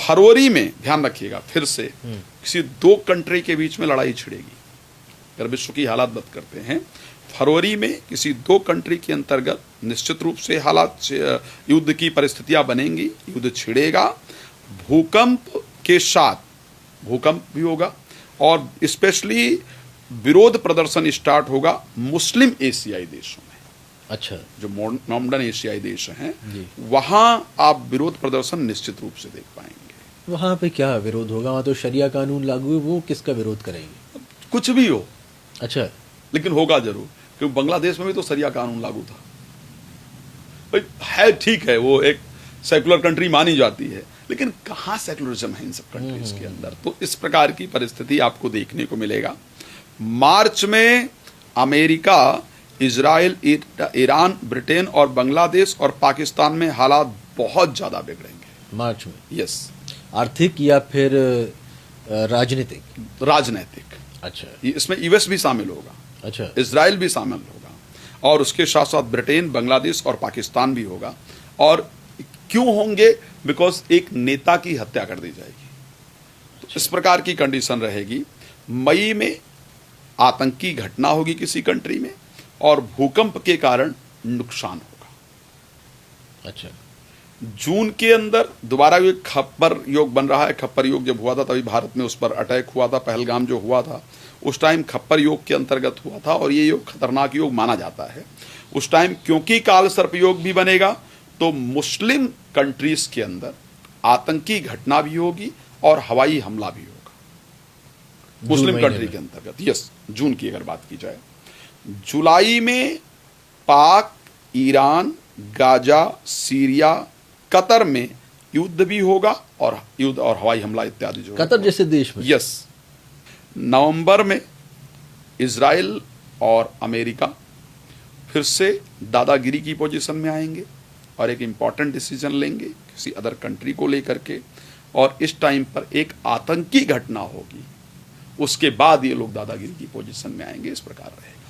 फरवरी में ध्यान रखिएगा, फिर से किसी दो कंट्री के बीच में लड़ाई छिड़ेगी। अगर विश्व की हालात बात करते हैं, फरवरी में किसी दो कंट्री के अंतर्गत निश्चित रूप से हालात युद्ध की परिस्थितियां बनेंगी, युद्ध छिड़ेगा। भूकंप के साथ भूकंप भी होगा और स्पेशली विरोध प्रदर्शन स्टार्ट होगा मुस्लिम एशियाई देशों में। अच्छा, जो मॉडर्न एशियाई देश हैं वहां आप विरोध प्रदर्शन निश्चित रूप से देख पाएंगे। वहां पे क्या विरोध होगा? वहां तो शरिया कानून लागू है, वो किसका विरोध करेंगे? कुछ भी हो, अच्छा, लेकिन होगा जरूर, क्योंकि बांग्लादेश में भी तो शरिया कानून लागू था भाई। है ठीक है, वो एक सेकुलर कंट्री मानी जाती है, लेकिन कहां सेकुलरिज्म है इन सब कंट्रीज के अंदर। तो इस प्रकार की परिस्थिति आपको देखने को मिलेगा। मार्च में अमेरिका, इजराइल, ईरान, ब्रिटेन और बांग्लादेश और पाकिस्तान में हालात बहुत ज्यादा बिगड़ेंगे मार्च में। यस। आर्थिक या फिर राजनीतिक? राजनीतिक। अच्छा, इसमें यूएस भी शामिल होगा, अच्छा, इजराइल भी शामिल होगा और उसके साथ साथ ब्रिटेन, बांग्लादेश और पाकिस्तान भी होगा। और क्यों होंगे? बिकॉज एक नेता की हत्या कर दी जाएगी। तो इस प्रकार की कंडीशन रहेगी। मई में आतंकी घटना होगी किसी कंट्री में और भूकंप के कारण नुकसान होगा। अच्छा, जून के अंदर दोबारा एक खप्पर योग बन रहा है। खप्पर योग जब हुआ था तभी भारत में उस पर अटैक हुआ था, पहलगाम जो हुआ था उस टाइम खप्पर योग के अंतर्गत हुआ था और ये योग खतरनाक योग माना जाता है उस टाइम, क्योंकि काल सर्प योग भी बनेगा तो मुस्लिम कंट्रीज के अंदर आतंकी घटना भी होगी और हवाई हमला भी होगा मुस्लिम कंट्री के अंतर्गत। यस, जून की अगर बात की जाए। जुलाई में पाक, ईरान, गाजा, सीरिया, कतर में युद्ध भी होगा और युद्ध और हवाई हमला इत्यादि जो कतर जैसे देश में। यस। नवंबर में इजराइल और अमेरिका फिर से दादागिरी की पोजीशन में आएंगे और एक इंपॉर्टेंट डिसीजन लेंगे किसी अदर कंट्री को लेकर के, और इस टाइम पर एक आतंकी घटना होगी, उसके बाद ये लोग दादागिरी की पोजीशन में आएंगे। इस प्रकार रहेगा।